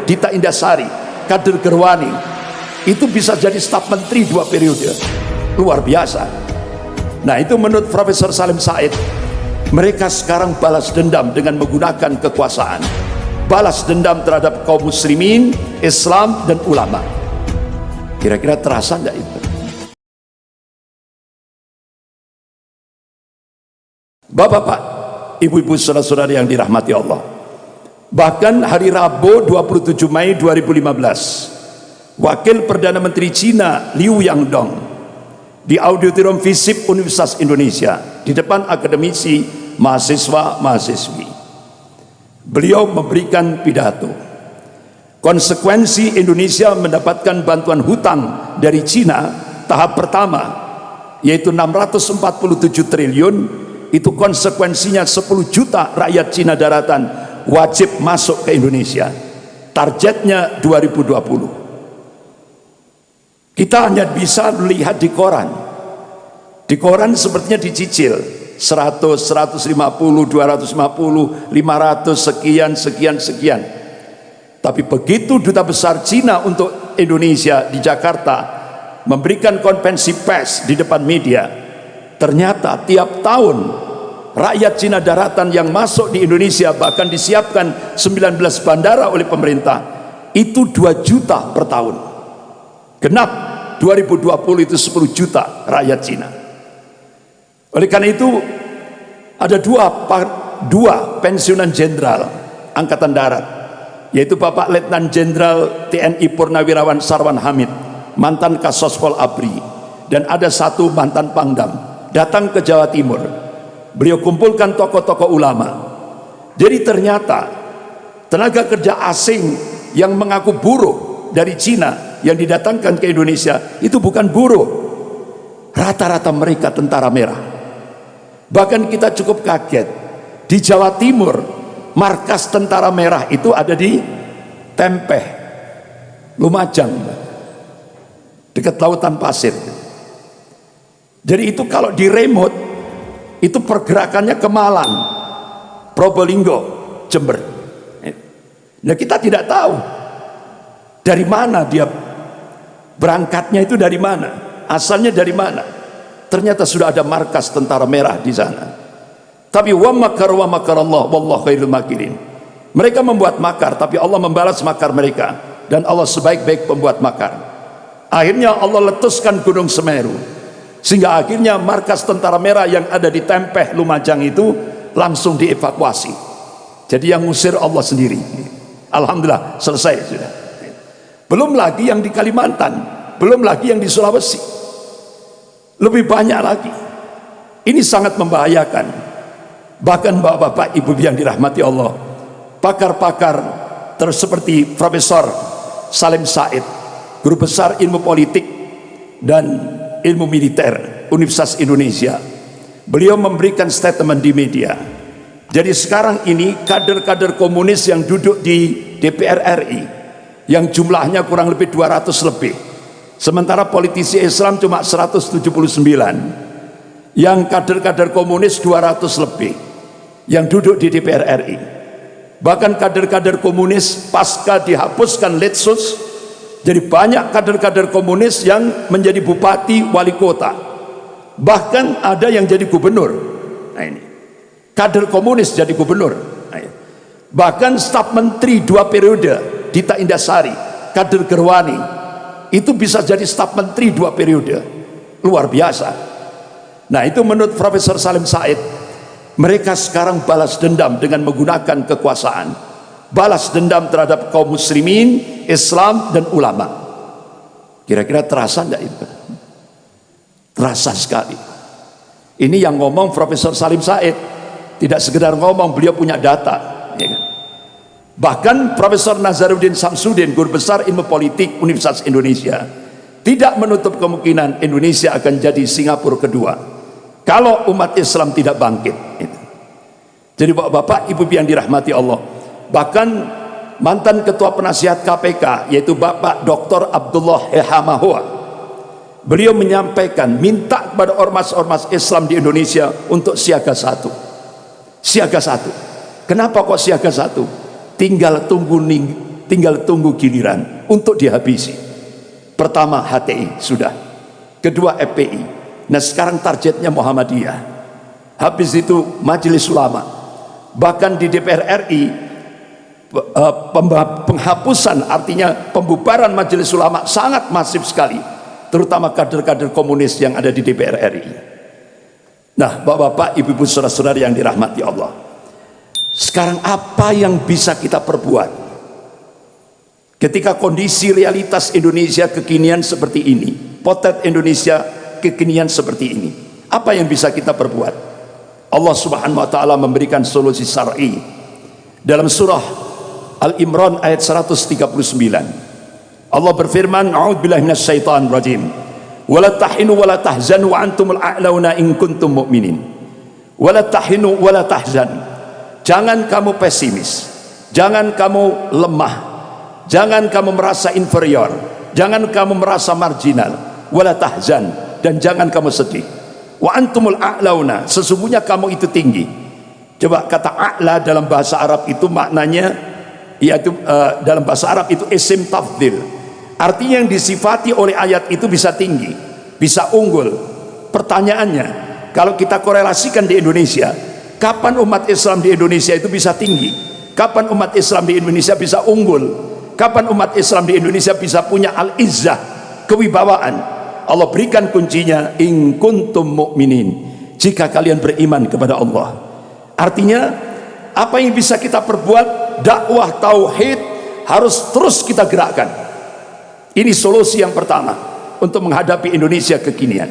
Dita Indasari, Kader Gerwani, itu bisa jadi staf menteri 2 periode. Luar biasa. Nah, itu menurut Profesor Salim Said. Mereka sekarang balas dendam dengan menggunakan kekuasaan, balas dendam terhadap kaum muslimin, Islam, dan ulama. Kira-kira terasa nggak itu? Bapak-bapak, ibu-ibu, saudara-saudara yang dirahmati Allah, bahkan hari Rabu 27 Mei 2015, Wakil Perdana Menteri Cina Liu Yangdong di auditorium FISIP Universitas Indonesia di depan akademisi, mahasiswa-mahasiswi, beliau memberikan pidato. Konsekuensi Indonesia mendapatkan bantuan hutang dari Cina tahap pertama, yaitu 647 triliun, itu konsekuensinya 10 juta rakyat Cina daratan wajib masuk ke Indonesia. Targetnya 2020. Kita hanya bisa melihat di koran. Di koran sepertinya dicicil 100, 150, 250, 500, sekian. Tapi begitu Duta Besar Cina untuk Indonesia di Jakarta memberikan konferensi pers di depan media, ternyata tiap tahun rakyat Cina daratan yang masuk di Indonesia, bahkan disiapkan 19 bandara oleh pemerintah, itu 2 juta per tahun. Genap 2020 itu 10 juta rakyat Cina. Oleh karena itu ada dua pensiunan jenderal Angkatan Darat, yaitu Bapak Letnan Jenderal TNI Purnawirawan Sarwan Hamid, mantan Kasospol ABRI, dan ada satu mantan Pangdam, datang ke Jawa Timur. Beliau kumpulkan tokoh-tokoh ulama. Jadi ternyata tenaga kerja asing yang mengaku buruh dari Cina yang didatangkan ke Indonesia itu bukan buruh, rata-rata mereka tentara merah. Bahkan kita cukup kaget, di Jawa Timur markas tentara merah itu ada di Tempeh, Lumajang, dekat lautan pasir. Jadi itu kalau di remote itu pergerakannya ke Malang, Probolinggo, Jember. Nah, kita tidak tahu dari mana dia berangkatnya, itu dari mana, asalnya dari mana. Ternyata sudah ada markas tentara merah di sana. Tapi wa makar Allah wallahu khairul makirin. Mereka membuat makar, tapi Allah membalas makar mereka, dan Allah sebaik-baik pembuat makar. Akhirnya Allah letuskan Gunung Semeru, sehingga akhirnya markas tentara merah yang ada di Tempeh, Lumajang itu langsung dievakuasi. Jadi yang ngusir Allah sendiri. Alhamdulillah selesai sudah. Belum lagi yang di Kalimantan, belum lagi yang di Sulawesi, lebih banyak lagi. Ini sangat membahayakan. Bahkan bapak-bapak, ibu yang dirahmati Allah, pakar-pakar seperti Profesor Salim Said, Guru Besar Ilmu Politik dan Ilmu Militer Universitas Indonesia, beliau memberikan statement di media. Jadi sekarang ini kader-kader komunis yang duduk di DPR RI, yang jumlahnya kurang lebih 200 lebih, sementara politisi Islam cuma 179, yang kader-kader komunis 200 lebih yang duduk di DPR RI. Bahkan kader-kader komunis pasca dihapuskan Litsus, jadi banyak kader-kader komunis yang menjadi bupati, wali kota, bahkan ada yang jadi gubernur. Nah, ini kader komunis jadi gubernur. Nah, bahkan staf menteri 2 periode, Dita Indasari, Kader Gerwani, itu bisa jadi staf menteri 2 periode. Luar biasa. Nah, itu menurut Profesor Salim Said. Mereka sekarang balas dendam dengan menggunakan kekuasaan, balas dendam terhadap kaum muslimin, Islam, dan ulama. Kira-kira terasa enggak itu? Terasa sekali. Ini yang ngomong Profesor Salim Said, tidak sekedar ngomong, beliau punya data, ya kan? Bahkan Profesor Nazaruddin Samsudin, Guru Besar Ilmu Politik Universitas Indonesia, tidak menutup kemungkinan Indonesia akan jadi Singapura kedua kalau umat Islam tidak bangkit. Jadi bapak-bapak, ibu yang dirahmati Allah, bahkan mantan Ketua Penasihat KPK, yaitu Bapak Dr. Abdullah Ehamahua, beliau menyampaikan, minta kepada ormas-ormas Islam di Indonesia untuk siaga 1. Siaga 1. Kenapa kok siaga 1? Tinggal tunggu tinggal tunggu giliran untuk dihabisi. Pertama HTI sudah, kedua FPI, nah sekarang targetnya Muhammadiyah, habis itu Majelis Ulama. Bahkan di DPR RI penghapusan, artinya pembubaran Majelis Ulama sangat masif sekali, terutama kader-kader komunis yang ada di DPR RI. Nah, bapak-bapak, ibu-ibu, saudara-saudara yang dirahmati Allah, sekarang apa yang bisa kita perbuat ketika kondisi realitas Indonesia kekinian seperti ini, potret Indonesia kekinian seperti ini? Apa yang bisa kita perbuat? Allah Subhanahu wa taala memberikan solusi syar'i dalam surah Al-Imran ayat 139. Allah berfirman, a'udzubillahi minasyaitonir rajim. Wala tahinu wala tahzanu wa antumul a'launa in kuntum mu'minin. Wala tahinu wala tahzan. Jangan kamu pesimis, jangan kamu lemah, jangan kamu merasa inferior, jangan kamu merasa marginal, wala tahzan, dan jangan kamu sedih. Wa antumul a'launa, sesungguhnya kamu itu tinggi. Coba kata a'la dalam bahasa Arab itu maknanya, yaitu dalam bahasa Arab itu isim tafdil. Artinya yang disifati oleh ayat itu bisa tinggi, bisa unggul. Pertanyaannya, kalau kita korelasikan di Indonesia, kapan umat Islam di Indonesia itu bisa tinggi? Kapan umat Islam di Indonesia bisa unggul? Kapan umat Islam di Indonesia bisa punya al-izzah, kewibawaan? Allah berikan kuncinya, in kuntum mu'minin, jika kalian beriman kepada Allah. Artinya apa yang bisa kita perbuat? Dakwah tauhid harus terus kita gerakkan. Ini solusi yang pertama untuk menghadapi Indonesia kekinian.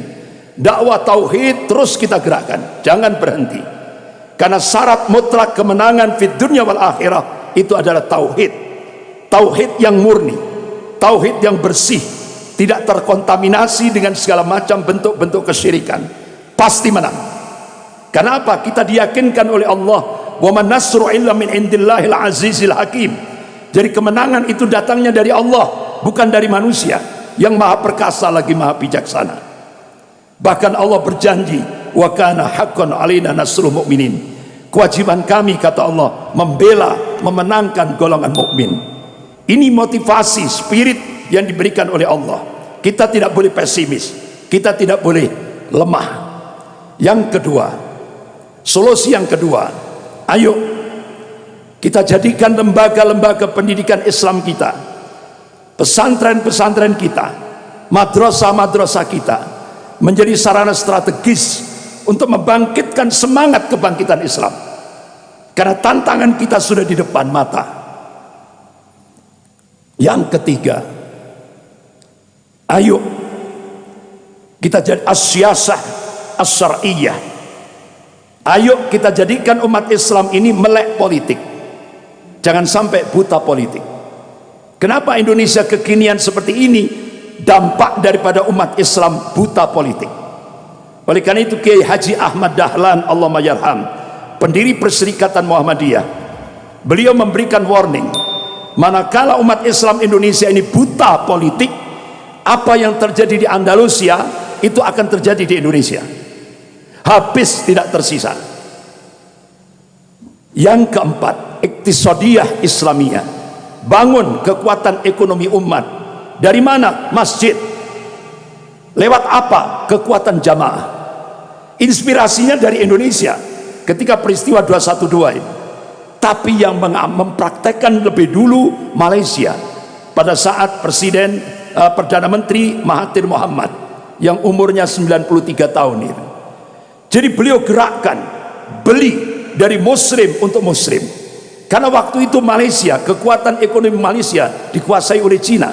Dakwah tauhid terus kita gerakkan, jangan berhenti. Karena syarat mutlak kemenangan fid dunya wal akhirah itu adalah tauhid. Tauhid yang murni, tauhid yang bersih, tidak terkontaminasi dengan segala macam bentuk-bentuk kesyirikan, pasti menang. Kenapa? Kita diyakinkan oleh Allah, wa man nasru illa min indillahil azizil hakim. Jadi kemenangan itu datangnya dari Allah, bukan dari manusia yang maha perkasa lagi maha bijaksana. Bahkan Allah berjanji, wa kana haqqan alaina nasrul mu'minin. Kewajiban kami, kata Allah, membela, memenangkan golongan mukmin. Ini motivasi, spirit yang diberikan oleh Allah. Kita tidak boleh pesimis, kita tidak boleh lemah. Yang kedua, solusi yang kedua, ayo kita jadikan lembaga-lembaga pendidikan Islam kita, pesantren-pesantren kita, madrasah-madrasah kita menjadi sarana strategis untuk membangkitkan semangat kebangkitan Islam. Karena tantangan kita sudah di depan mata. Yang ketiga, ayo kita jadi as-siyasah as-syar'iyyah. Ayo kita jadikan umat Islam ini melek politik, jangan sampai buta politik. Kenapa Indonesia kekinian seperti ini? Dampak daripada umat Islam buta politik. Oleh karena itu Kiai Haji Ahmad Dahlan Allahumma yarham, pendiri Perserikatan Muhammadiyah, beliau memberikan warning, manakala umat Islam Indonesia ini buta politik, apa yang terjadi di Andalusia itu akan terjadi di Indonesia, habis tidak tersisa. Yang keempat, iktisadiyah Islamiyah, bangun kekuatan ekonomi umat. Dari mana? Masjid. Lewat apa? Kekuatan jamaah. Inspirasinya dari Indonesia ketika peristiwa 212 ini. Tapi yang mempraktekkan lebih dulu Malaysia pada saat Presiden Perdana Menteri Mahathir Mohamad yang umurnya 93 tahun ini. Jadi beliau gerakkan, beli dari muslim untuk muslim. Karena waktu itu Malaysia, kekuatan ekonomi Malaysia dikuasai oleh Cina,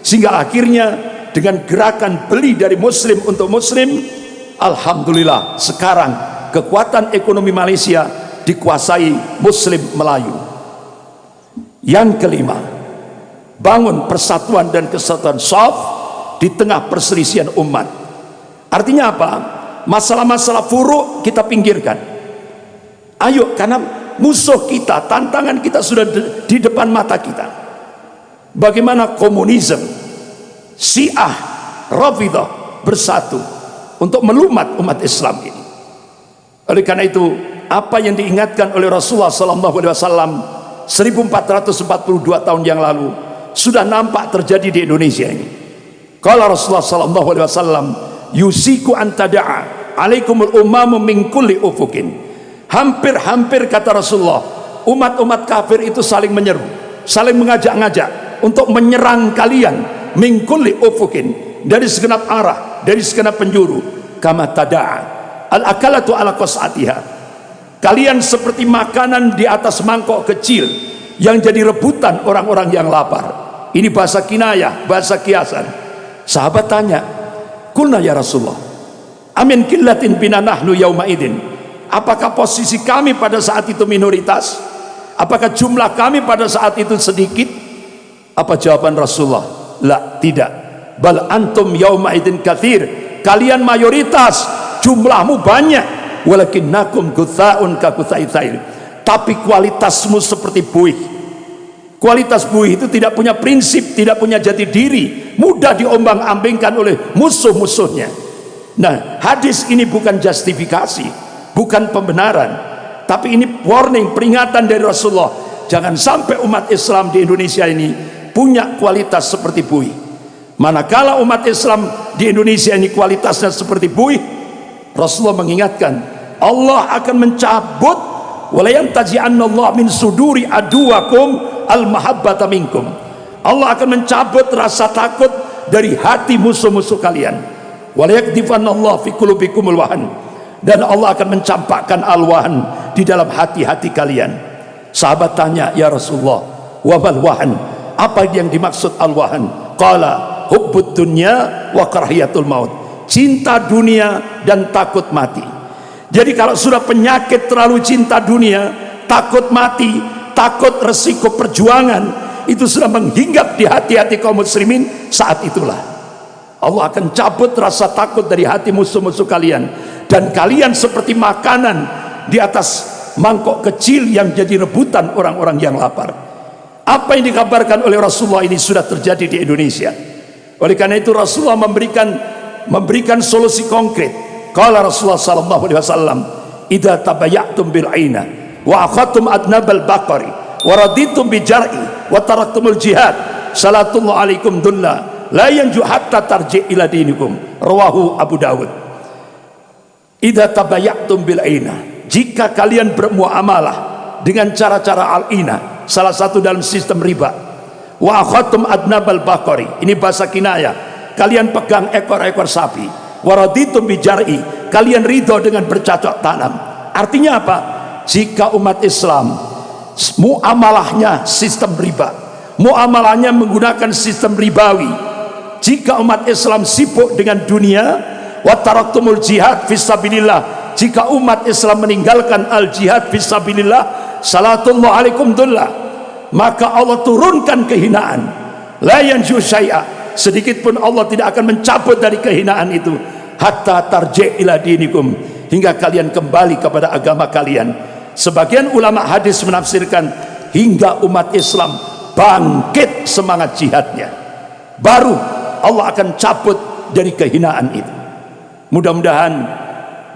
sehingga akhirnya dengan gerakan beli dari muslim untuk muslim, alhamdulillah sekarang kekuatan ekonomi Malaysia dikuasai muslim Melayu. Yang kelima, bangun persatuan dan kesatuan shaf di tengah perselisihan umat. Artinya apa? Masalah-masalah furuk kita pinggirkan. Ayo, karena musuh kita, tantangan kita sudah di depan mata kita. Bagaimana komunisme, Syiah, Rafidah bersatu untuk melumat umat Islam ini. Oleh karena itu, apa yang diingatkan oleh Rasulullah SAW 1442 tahun yang lalu sudah nampak terjadi di Indonesia ini. Qala Rasulullah sallallahu alaihi wasallam, yusiku an tada'a alaikumul umamu min kulli ufukin. Hampir-hampir kata Rasulullah, umat-umat kafir itu saling menyeru, saling mengajak-ngajak untuk menyerang kalian min kulli ufukin, dari segenap arah, dari segenap penjuru. Kama tada'a al-akalatu ala qas'atiha. Kalian seperti makanan di atas mangkok kecil yang jadi rebutan orang-orang yang lapar. Ini bahasa kinayah, bahasa kiasan. Sahabat tanya, "Qulna ya Rasulullah, amin qillatin bina nahnu yauma idin." Apakah posisi kami pada saat itu minoritas? Apakah jumlah kami pada saat itu sedikit? Apa jawaban Rasulullah? La, tidak. Bal antum yauma idin katsir. Kalian mayoritas, jumlahmu banyak. Walakinnakum gutha'un ka gutha'il tsair. Tapi kualitasmu seperti buih. Kualitas buih itu tidak punya prinsip, tidak punya jati diri, mudah diombang-ambingkan oleh musuh-musuhnya. Nah, hadis ini bukan justifikasi, bukan pembenaran, tapi ini warning, peringatan dari Rasulullah. Jangan sampai umat Islam di Indonesia ini punya kualitas seperti buih. Manakala umat Islam di Indonesia ini kualitasnya seperti buih, Rasulullah mengingatkan, Allah akan mencabut, wala yantazi'annallahu min suduri aduwakum al-mahabbata minkum. Allah akan mencabut rasa takut dari hati musuh-musuh kalian. Wala yakdifanallahu fi qulubikumul wahan. Dan Allah akan mencampakkan al-wahan di dalam hati-hati kalian. Sahabat tanya, ya Rasulullah, wa mal wahan? Apa yang dimaksud al-wahan? Qala hubbud dunya wa karahiyatul maut. Cinta dunia dan takut mati. Jadi kalau sudah penyakit terlalu cinta dunia, takut mati, takut resiko perjuangan, itu sudah menghinggap di hati-hati kaum muslimin, saat itulah Allah akan cabut rasa takut dari hati musuh-musuh kalian, dan kalian seperti makanan di atas mangkok kecil yang jadi rebutan orang-orang yang lapar. Apa yang dikabarkan oleh Rasulullah ini sudah terjadi di Indonesia. Oleh karena itu Rasulullah memberikan solusi konkret. Qala Rasulullah sallallahu alaihi wasallam, idza tabayatum bil aina wa akhadtum adnabal baqari wa raditum bi jar'i wa taraktumul jihad salatullahu alaikum dulla la yanju hatta tarji ila dinikum. Rawahu Abu Dawud. Idza tabayatum bil aina, jika kalian bermuamalah dengan cara-cara al-ina, salah satu dalam sistem riba. Wa akhadtum adnabal baqari, ini bahasa kinayah, kalian pegang ekor-ekor sapi. Waraditum bijar'i, kalian ridho dengan bercocok tanam. Artinya apa? Jika umat Islam muamalahnya sistem riba, muamalahnya menggunakan sistem ribawi, jika umat Islam sibuk dengan dunia, wa taraktumul jihad fisabilillah, jika umat Islam meninggalkan al jihad fisabilillah, salatullahu alaikum dullah, maka Allah turunkan kehinaan. La yanju syai'a, sedikit pun Allah tidak akan mencabut dari kehinaan itu, hatta tarji' ila dinikum, hingga kalian kembali kepada agama kalian. Sebagian ulama hadis menafsirkan hingga umat Islam bangkit semangat jihadnya, baru Allah akan cabut dari kehinaan itu. Mudah-mudahan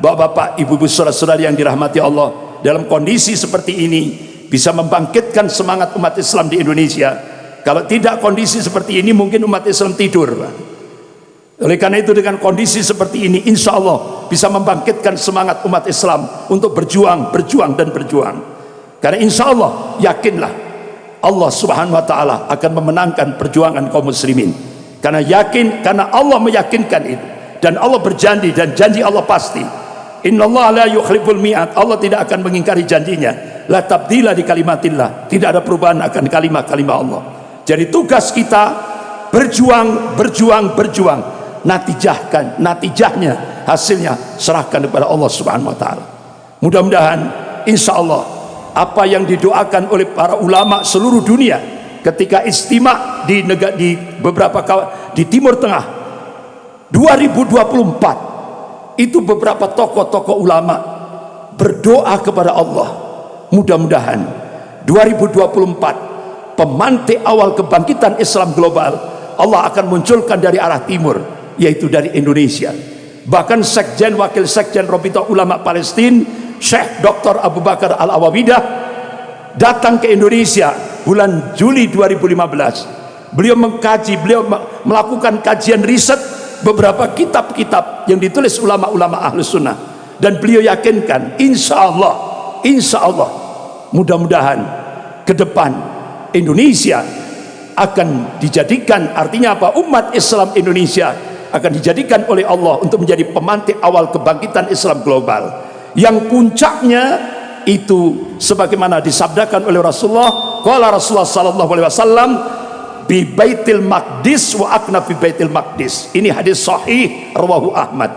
bapak-bapak, ibu-ibu, saudara-saudari yang dirahmati Allah, dalam kondisi seperti ini bisa membangkitkan semangat umat Islam di Indonesia. Kalau tidak kondisi seperti ini, mungkin umat Islam tidur, Pak. Oleh karena itu dengan kondisi seperti ini, insya Allah bisa membangkitkan semangat umat Islam untuk berjuang dan berjuang. Karena insya Allah, yakinlah Allah subhanahu wa ta'ala akan memenangkan perjuangan kaum muslimin. Karena Allah meyakinkan itu, dan Allah berjanji, dan janji Allah pasti. Innallaha la yukhliful mi'ad, Allah tidak akan mengingkari janjinya. La tabdila di kalimatillah, tidak ada perubahan akan kalimat-kalimat Allah. Jadi tugas kita berjuang. Natijahnya, hasilnya serahkan kepada Allah subhanahu wa ta'ala. Mudah-mudahan insya Allah apa yang didoakan oleh para ulama seluruh dunia ketika istimewa di Timur Tengah 2024, itu beberapa tokoh-tokoh ulama berdoa kepada Allah, mudah-mudahan 2024 pemantik awal kebangkitan Islam global Allah akan munculkan dari arah timur, yaitu dari Indonesia. Bahkan wakil sekjen Rabithah Ulama Palestina, Syekh Dr. Abu Bakar Al-Awawidah, datang ke Indonesia bulan Juli 2015. Beliau mengkaji, beliau melakukan kajian riset beberapa kitab-kitab yang ditulis ulama-ulama Ahlus Sunnah, dan beliau yakinkan insya Allah mudah-mudahan ke depan Indonesia akan dijadikan, artinya apa, umat Islam Indonesia akan dijadikan oleh Allah untuk menjadi pemantik awal kebangkitan Islam global, yang puncaknya itu sebagaimana disabdakan oleh Rasulullah, qala Rasulullah sallallahu alaihi wasallam, bi Baitil Maqdis wa akna fi Baitil Maqdis. Ini hadis sahih rawahu Ahmad.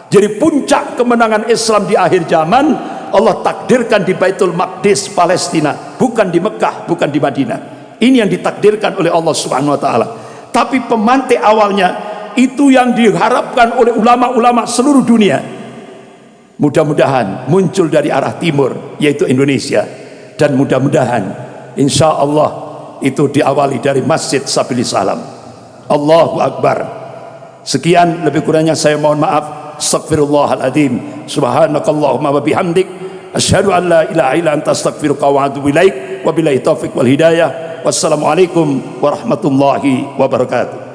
Jadi puncak kemenangan Islam di akhir zaman Allah takdirkan di Baitul Maqdis Palestina, bukan di Mekah, bukan di Madinah. Ini yang ditakdirkan oleh Allah Subhanahu wa taala. Tapi pemantik awalnya itu yang diharapkan oleh ulama-ulama seluruh dunia. Mudah-mudahan muncul dari arah timur, yaitu Indonesia, dan mudah-mudahan insya Allah itu diawali dari Masjid Sabilis Salam. Allahu Akbar. Sekian, lebih kurangnya saya mohon maaf. Astaghfirullahaladzim. Subhanakallahumma wa bihamdik, asyhadu an la ilaha illa anta astaghfiruka wa atubu ilaik. Wabillahi taufiq wal hidayah. Wassalamualaikum warahmatullahi wabarakatuh.